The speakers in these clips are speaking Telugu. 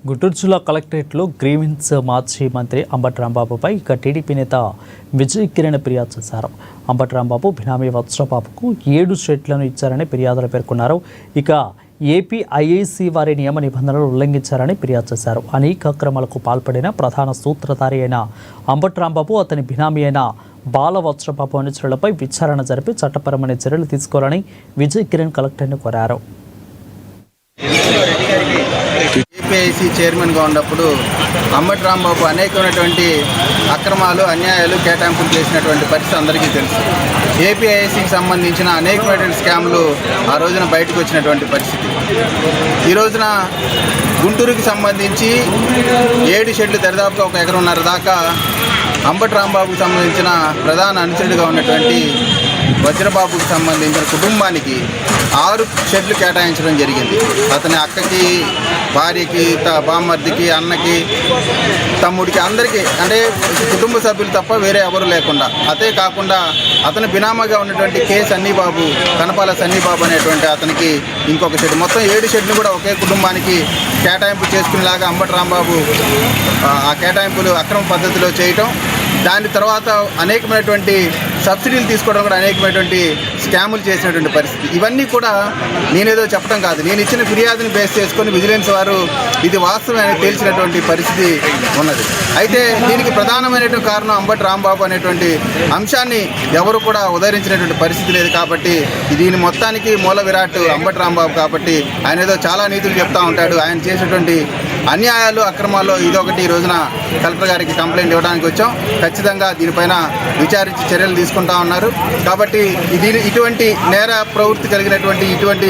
గుంటూరు జిల్లా కలెక్టరేట్లో గ్రీవెన్స్ మాజీ మంత్రి అంబటి రాంబాబుపై ఇక టీడీపీ నేత విజయ్ కిరణ్ ఫిర్యాదు చేశారు. అంబటి రాంబాబు బినామీ వజ్రబాబుకు 7 షెడ్లను ఇచ్చారని ఫిర్యాదులో పేర్కొన్నారు. ఇక ఏపీ ఐఏసీ వారి నియమ నిబంధనలు ఉల్లంఘించారని ఫిర్యాదు చేశారు. అనేక అక్రమాలకు పాల్పడిన ప్రధాన సూత్రధారి అయిన అంబటి రాంబాబు, అతని బినామీ అయిన బాల వజ్రబాబు అనుచరులపై విచారణ జరిపి చట్టపరమైన చర్యలు తీసుకోవాలని విజయ్ కిరణ్ కలెక్టర్ను కోరారు. ఏపీఐసీ చైర్మన్గా ఉన్నప్పుడు అంబటి రాంబాబు అనేకమైనటువంటి అక్రమాలు, అన్యాయాలు, కేటాయింపులు చేసినటువంటి పరిస్థితి అందరికీ తెలుసు. ఏపీఐసీకి సంబంధించిన అనేకమైనటువంటి స్కామ్లు ఆ రోజున బయటకు వచ్చినటువంటి పరిస్థితి. ఈ రోజున గుంటూరుకి సంబంధించి 7 షెడ్లు దరిదాపుగా 1 ఎకరన్నర దాకా అంబటి రాంబాబుకు సంబంధించిన ప్రధాన అనుచరుడిగా ఉన్నటువంటి వజ్రబాబుకు సంబంధించిన కుటుంబానికి 6 షెడ్లు కేటాయించడం జరిగింది. అతని అక్కకి, భార్యకి, బామ్మర్దికి, అన్నకి, తమ్ముడికి, అందరికీ, అంటే కుటుంబ సభ్యులు తప్ప వేరే ఎవరు లేకుండా. అదే కాకుండా అతని బినామీగా ఉన్నటువంటి కె సన్నీబాబు, కనపాల సన్నీబాబు అనేటువంటి అతనికి ఇంకొక షెడ్, మొత్తం 7 షెడ్లు కూడా ఒకే కుటుంబానికి కేటాయింపు చేసుకునేలాగా అంబటి రాంబాబు ఆ కేటాయింపులు అక్రమ పద్ధతిలో చేయటం, దాని తర్వాత అనేకమైనటువంటి సబ్సిడీలు తీసుకోవడం, కూడా అనేకమైనటువంటి స్కాములు చేసినటువంటి పరిస్థితి. ఇవన్నీ కూడా నేనేదో చెప్పడం కాదు, నేను ఇచ్చిన ఫిర్యాదుని బేస్ చేసుకొని విజిలెన్స్ వారు ఇది వాస్తవమే తేల్చినటువంటి పరిస్థితి ఉన్నది. అయితే దీనికి ప్రధానమైనటువంటి కారణం అంబటి రాంబాబు అనేటువంటి అంశాన్ని ఎవరు కూడా ఉదహరించినటువంటి పరిస్థితి లేదు. కాబట్టి దీని మొత్తానికి మూల విరాట్ అంబటి రాంబాబు. కాబట్టి ఆయన ఏదో చాలా నీతులు చెప్తూ ఉంటాడు. ఆయన చేసినటువంటి అన్యాయాలు, అక్రమాల్లో ఇదొకటి. ఈ రోజున కలెక్టర్ గారికి కంప్లైంట్ ఇవ్వడానికి వచ్చాం. ఖచ్చితంగా దీనిపైన విచారించి చర్యలు తీసుకుంటా ఉన్నారు. కాబట్టి ఇటువంటి నేర ప్రవృత్తి కలిగినటువంటి ఇటువంటి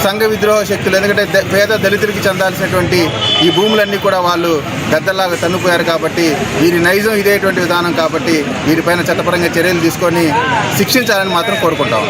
సంఘ విద్రోహ శక్తులు, ఎందుకంటే పేద దళితులకి చెందాల్సినటువంటి ఈ భూములన్నీ కూడా వాళ్ళు గద్దల్లాగా తన్నుపోయారు. కాబట్టి వీరి నైజం ఇదేటువంటి విధానం. కాబట్టి వీరిపైన చట్టపరంగా చర్యలు తీసుకొని శిక్షించాలని మాత్రం కోరుకుంటాం.